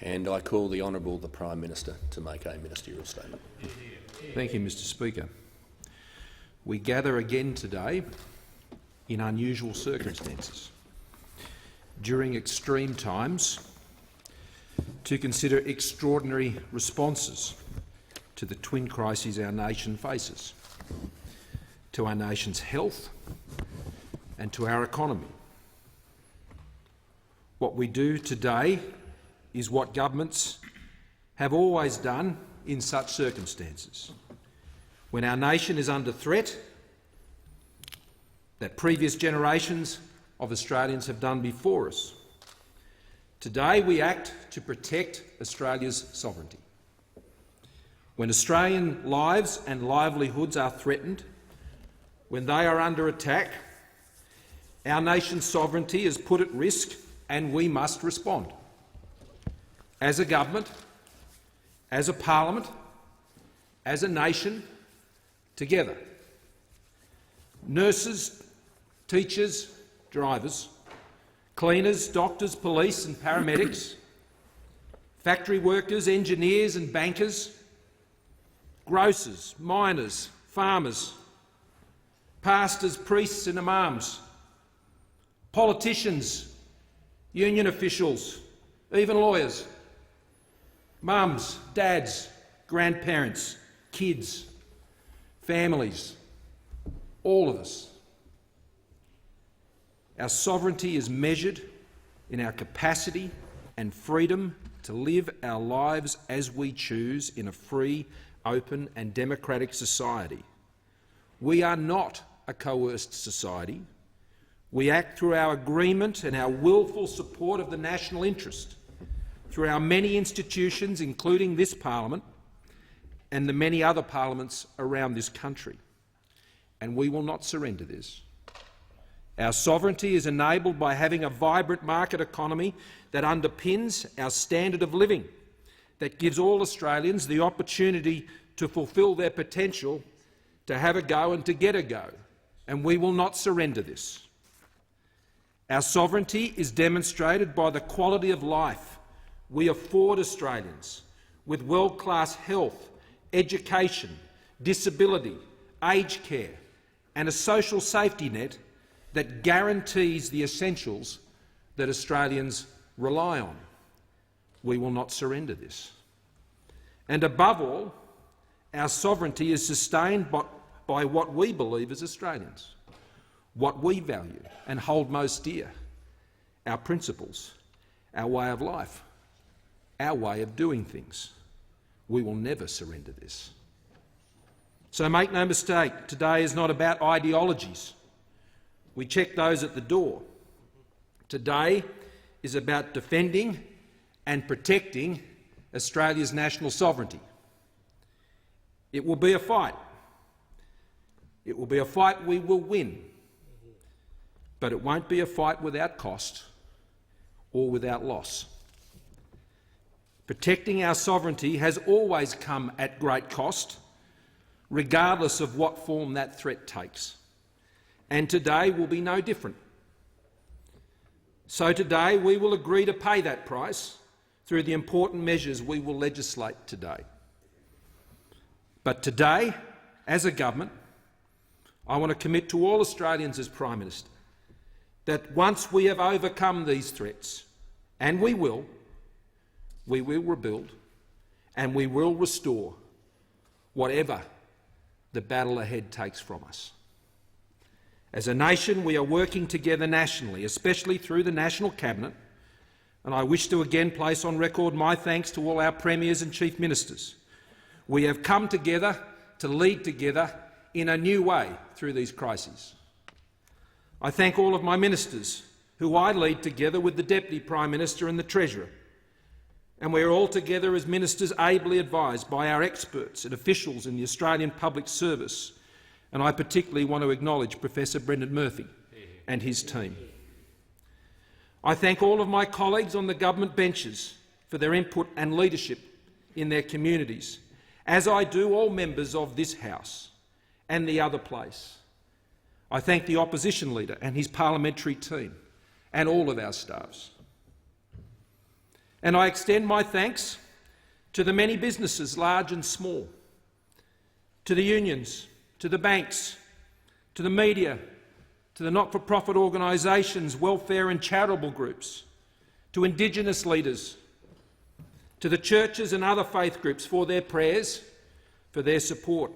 And I call the Honourable the Prime Minister to make a ministerial statement. Thank you, Mr Speaker. We gather again today in unusual circumstances, during extreme times, to consider extraordinary responses to the twin crises our nation faces, to our nation's health and to our economy. What we do today is what governments have always done in such circumstances. When our nation is under threat, that previous generations of Australians have done before us. Today we act to protect Australia's sovereignty. When Australian lives and livelihoods are threatened, when they are under attack, our nation's sovereignty is put at risk and we must respond. As a government, as a parliament, as a nation, together. Nurses, teachers, drivers, cleaners, doctors, police and paramedics, factory workers, engineers and bankers, grocers, miners, farmers, pastors, priests and imams, politicians, union officials, even lawyers, mums, dads, grandparents, kids, families, all of us. Our sovereignty is measured in our capacity and freedom to live our lives as we choose in a free, open and democratic society. We are not a coerced society. We act through our agreement and our willful support of the national interest, through our many institutions, including this parliament and the many other parliaments around this country. And we will not surrender this. Our sovereignty is enabled by having a vibrant market economy that underpins our standard of living, that gives all Australians the opportunity to fulfil their potential, to have a go and to get a go, and we will not surrender this. Our sovereignty is demonstrated by the quality of life we afford Australians with world-class health, education, disability, aged care and a social safety net that guarantees the essentials that Australians rely on. We will not surrender this. And above all, our sovereignty is sustained by what we believe as Australians, what we value and hold most dear, our principles, our way of life, our way of doing things. We will never surrender this. So make no mistake, today is not about ideologies. We check those at the door. Today is about defending and protecting Australia's national sovereignty. It will be a fight. It will be a fight we will win. But it won't be a fight without cost or without loss. Protecting our sovereignty has always come at great cost, regardless of what form that threat takes. And today will be no different. So today we will agree to pay that price through the important measures we will legislate today. But today, as a government, I want to commit to all Australians as Prime Minister that once we have overcome these threats, and we will rebuild and we will restore whatever the battle ahead takes from us. As a nation, we are working together nationally, especially through the National Cabinet, and I wish to again place on record my thanks to all our premiers and chief ministers. We have come together to lead together in a new way through these crises. I thank all of my ministers, who I lead together with the Deputy Prime Minister and the Treasurer, and we are all together as ministers ably advised by our experts and officials in the Australian Public Service, and I particularly want to acknowledge Professor Brendan Murphy and his team. I thank all of my colleagues on the government benches for their input and leadership in their communities, as I do all members of this House and the other place. I thank the opposition leader and his parliamentary team and all of our staffs. And I extend my thanks to the many businesses, large and small, to the unions, to the banks, to the media, to the not-for-profit organisations, welfare and charitable groups, to Indigenous leaders, to the churches and other faith groups for their prayers, for their support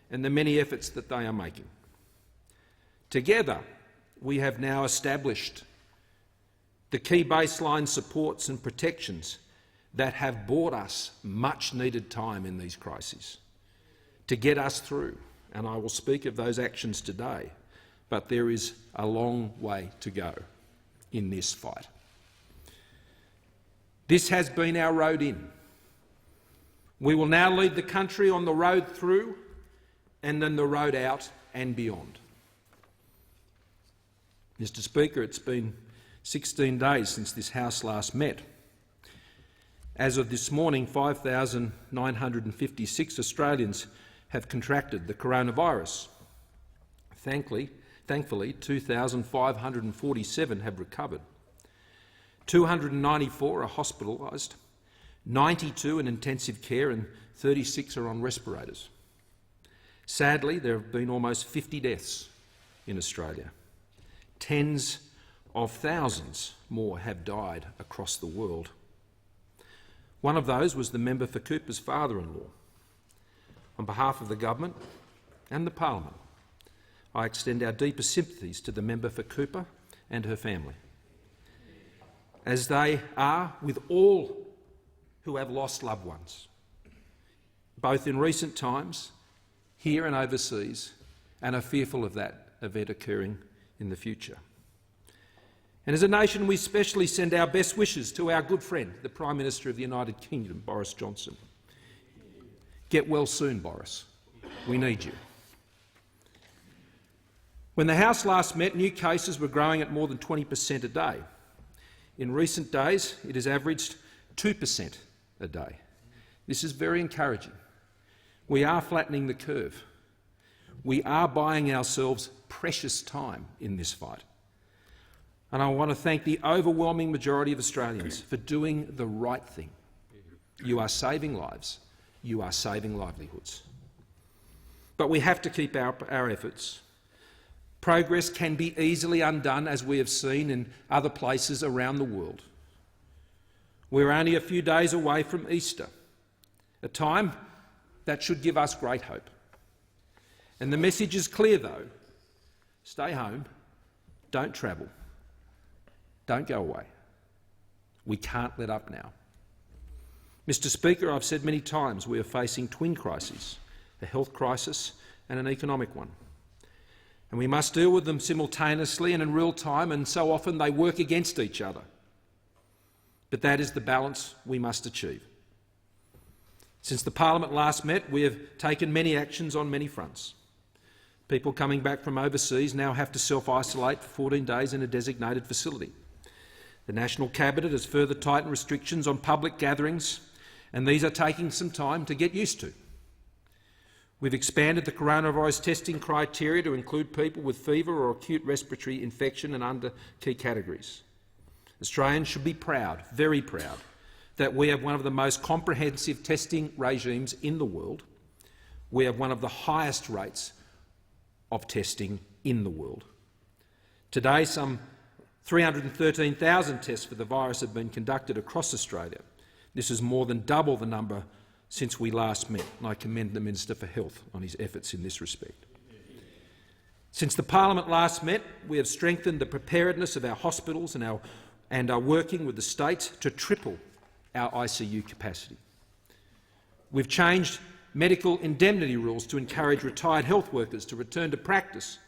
and the many efforts that they are making. Together, we have now established the key baseline supports and protections that have bought us much-needed time in these crises to get us through, and I will speak of those actions today, but there is a long way to go in this fight. This has been our road in. We will now lead the country on the road through and then the road out and beyond. Mr Speaker, it's been 16 days since this House last met. As of this morning, 5,956 Australians have contracted the coronavirus. Thankfully, 2,547 have recovered. 294 are hospitalised, 92 in intensive care and 36 are on respirators. Sadly, there have been almost 50 deaths in Australia. Tens of thousands more have died across the world. One of those was the member for Cooper's father-in-law. On behalf of the government and the parliament, I extend our deepest sympathies to the member for Cooper and her family, as they are with all who have lost loved ones, both in recent times, here and overseas, and are fearful of that event occurring in the future. And as a nation, we especially send our best wishes to our good friend, the Prime Minister of the United Kingdom, Boris Johnson. Get well soon, Boris. We need you. When the House last met, new cases were growing at more than 20% a day. In recent days, it has averaged 2% a day. This is very encouraging. We are flattening the curve. We are buying ourselves precious time in this fight. And I want to thank the overwhelming majority of Australians for doing the right thing. You are saving lives. You are saving livelihoods. But we have to keep our efforts. Progress can be easily undone, as we have seen in other places around the world. We're only a few days away from Easter, a time that should give us great hope. And the message is clear, though. Stay home, don't travel, don't go away. We can't let up now. Mr Speaker, I've said many times we are facing twin crises, a health crisis and an economic one. And we must deal with them simultaneously and in real time, and so often they work against each other. But that is the balance we must achieve. Since the Parliament last met, we have taken many actions on many fronts. People coming back from overseas now have to self-isolate for 14 days in a designated facility. The National Cabinet has further tightened restrictions on public gatherings, and these are taking some time to get used to. We've expanded the coronavirus testing criteria to include people with fever or acute respiratory infection and under key categories. Australians should be proud, very proud, that we have one of the most comprehensive testing regimes in the world. We have one of the highest rates of testing in the world. Today, some 313,000 tests for the virus have been conducted across Australia. This is more than double the number since we last met, and I commend the Minister for Health on his efforts in this respect. Since the Parliament last met, we have strengthened the preparedness of our hospitals and are working with the states to triple our ICU capacity. We've changed medical indemnity rules to encourage retired health workers to return to practice.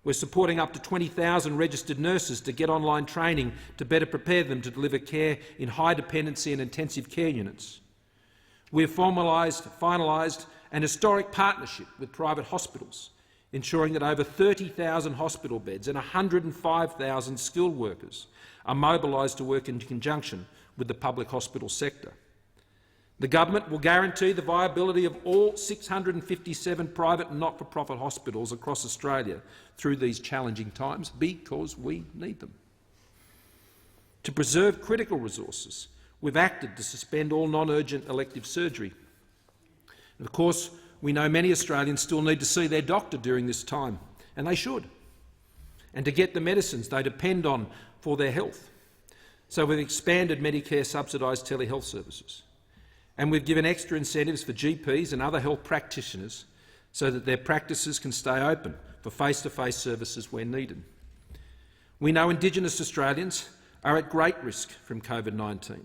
We're supporting up to 20,000 registered nurses to get online training to better prepare them to deliver care in high dependency and intensive care units. We have finalised an historic partnership with private hospitals, ensuring that over 30,000 hospital beds and 105,000 skilled workers are mobilised to work in conjunction with the public hospital sector. The government will guarantee the viability of all 657 private and not-for-profit hospitals across Australia through these challenging times, because we need them. To preserve critical resources, We've acted to suspend all non-urgent elective surgery. And of course, we know many Australians still need to see their doctor during this time, and they should, and to get the medicines they depend on for their health. So we've expanded Medicare subsidised telehealth services, and we've given extra incentives for GPs and other health practitioners so that their practices can stay open for face-to-face services where needed. We know Indigenous Australians are at great risk from COVID-19,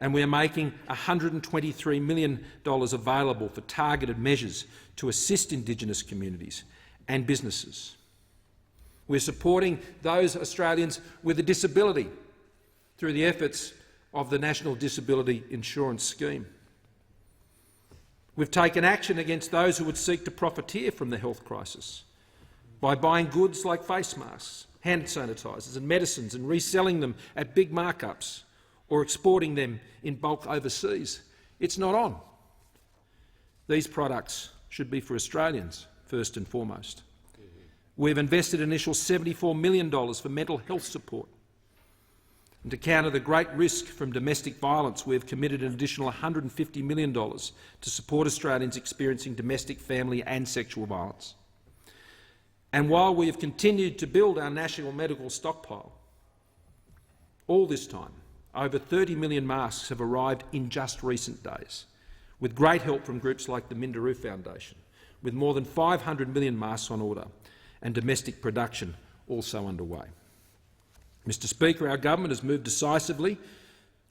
and we are making $123 million available for targeted measures to assist Indigenous communities and businesses. We're supporting those Australians with a disability through the efforts of the National Disability Insurance Scheme. We've taken action against those who would seek to profiteer from the health crisis by buying goods like face masks, hand sanitisers and medicines and reselling them at big markups or exporting them in bulk overseas. It's not on. These products should be for Australians first and foremost. We've invested an initial $74 million for mental health support. And to counter the great risk from domestic violence, we have committed an additional $150 million to support Australians experiencing domestic, family and sexual violence. And while we have continued to build our national medical stockpile, all this time, over 30 million masks have arrived in just recent days, with great help from groups like the Minderoo Foundation, with more than 500 million masks on order and domestic production also underway. Mr Speaker, our government has moved decisively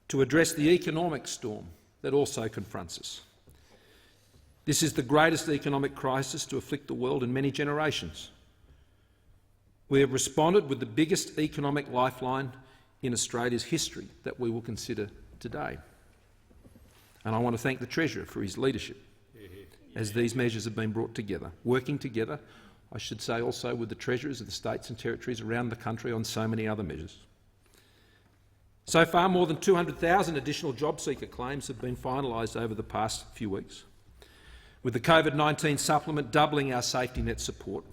to address the economic storm that also confronts us. This is the greatest economic crisis to afflict the world in many generations. We have responded with the biggest economic lifeline in Australia's history that we will consider today. And I want to thank the Treasurer for his leadership as these measures have been brought together, working together, I should say also with the Treasurers of the states and territories around the country on so many other measures. So far, more than 200,000 additional job seeker claims have been finalised over the past few weeks, with the COVID-19 supplement doubling our safety net support.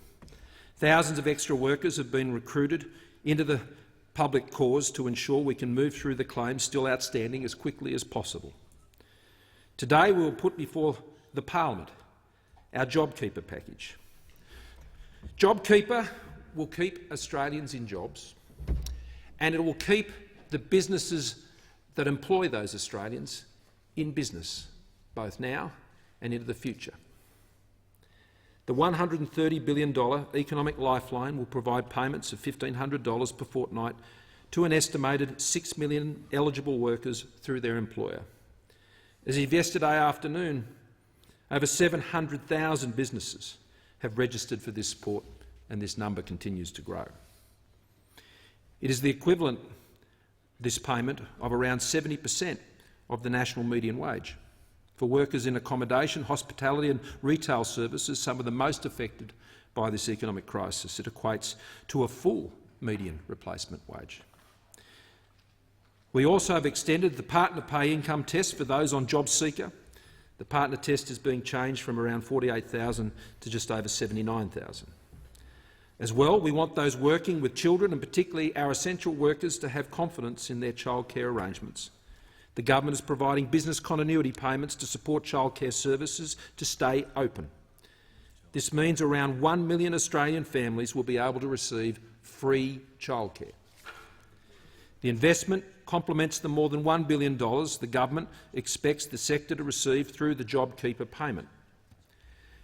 Thousands of extra workers have been recruited into the public cause to ensure we can move through the claims still outstanding as quickly as possible. Today we will put before the Parliament our JobKeeper package. JobKeeper will keep Australians in jobs, and it will keep the businesses that employ those Australians in business, both now and into the future. The $130 billion economic lifeline will provide payments of $1,500 per fortnight to an estimated 6 million eligible workers through their employer. As of yesterday afternoon, over 700,000 businesses have registered for this support, and this number continues to grow. It is the equivalent, this payment, of around 70% of the national median wage. For workers in accommodation, hospitality and retail services, some of the most affected by this economic crisis, it equates to a full median replacement wage. We also have extended the partner pay income test for those on JobSeeker. The partner test is being changed from around 48,000 to just over 79,000. As well, we want those working with children, and particularly our essential workers, to have confidence in their childcare arrangements. The government is providing business continuity payments to support childcare services to stay open. This means around 1 million Australian families will be able to receive free childcare. The investment complements the more than $1 billion the government expects the sector to receive through the JobKeeper payment.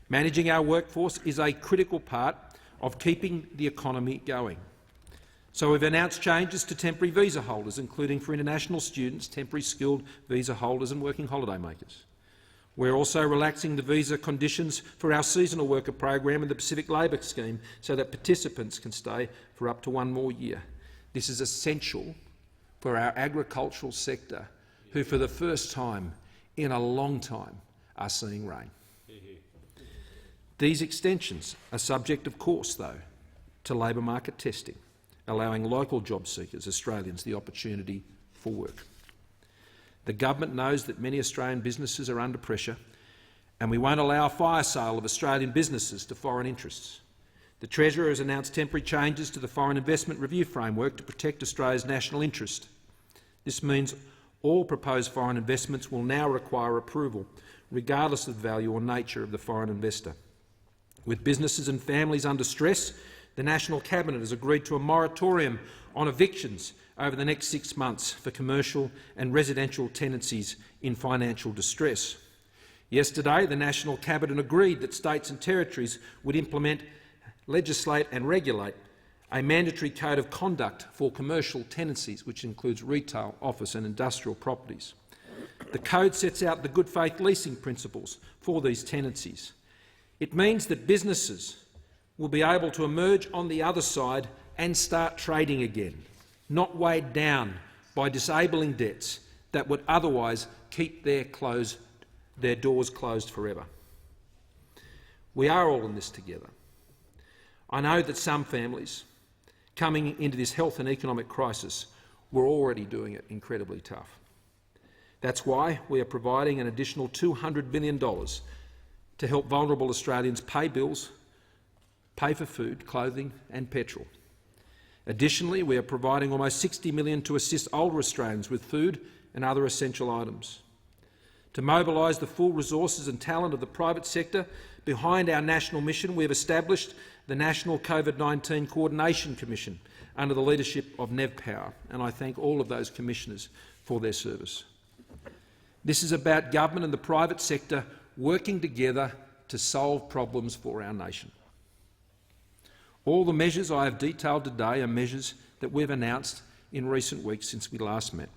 Managing our workforce is a critical part of keeping the economy going. So we've announced changes to temporary visa holders, including for international students, temporary skilled visa holders and working holiday makers. We're also relaxing the visa conditions for our seasonal worker program and the Pacific Labour Scheme so that participants can stay for up to 1 more year. This is essential for our agricultural sector, who for the first time in a long time are seeing rain. These extensions are subject, of course, though, to labour market testing, allowing local job seekers, Australians, the opportunity for work. The government knows that many Australian businesses are under pressure, and we won't allow a fire sale of Australian businesses to foreign interests. The Treasurer has announced temporary changes to the Foreign Investment Review Framework to protect Australia's national interest. This means All proposed foreign investments will now require approval, regardless of the value or nature of the foreign investor. With businesses and families under stress, the National Cabinet has agreed to a moratorium on evictions over the next 6 months for commercial and residential tenancies in financial distress. Yesterday, the National Cabinet agreed that states and territories would implement, legislate and regulate a mandatory code of conduct for commercial tenancies, which includes retail, office and industrial properties. The code sets out the good faith leasing principles for these tenancies. It means that businesses will be able to emerge on the other side and start trading again, not weighed down by disabling debts that would otherwise keep their doors closed forever. We are all in this together. I know that some families coming into this health and economic crisis were already doing it incredibly tough. That's why we are providing an additional $200 million to help vulnerable Australians pay bills, pay for food, clothing and petrol. Additionally, we are providing almost $60 million to assist older Australians with food and other essential items. To mobilise the full resources and talent of the private sector behind our national mission, we have established the National COVID-19 Coordination Commission under the leadership of Nev Power, and I thank all of those commissioners for their service. This is about government and the private sector working together to solve problems for our nation. All the measures I have detailed today are measures that we've announced in recent weeks since we last met.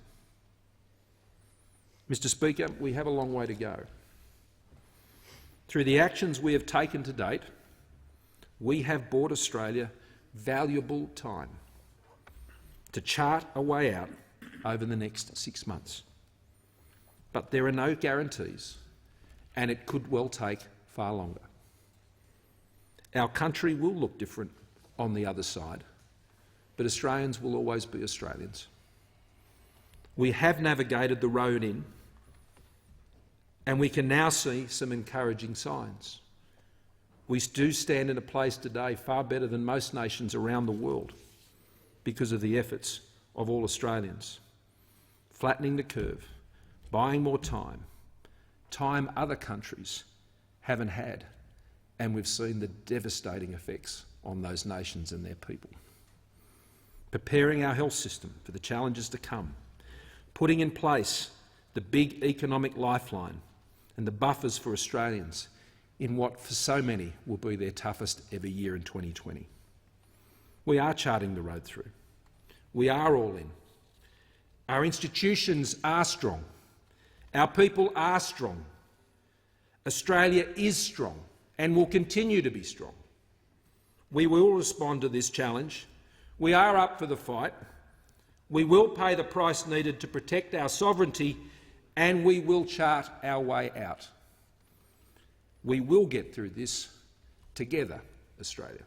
Mr Speaker, we have a long way to go. Through the actions we have taken to date, we have bought Australia valuable time to chart a way out over the next 6 months. But there are no guarantees, and it could well take far longer. Our country will look different on the other side, but Australians will always be Australians. We have navigated the road in, and we can now see some encouraging signs. We do stand in a place today far better than most nations around the world because of the efforts of all Australians. Flattening the curve, buying more time other countries haven't had, and we've seen the devastating effects on those nations and their people. Preparing our health system for the challenges to come, putting in place the big economic lifeline and the buffers for Australians in what for so many will be their toughest ever year in 2020. We are charting the road through. We are all in. Our institutions are strong. Our people are strong. Australia is strong and will continue to be strong. We will respond to this challenge. We are up for the fight. We will pay the price needed to protect our sovereignty, and we will chart our way out. We will get through this together, Australia.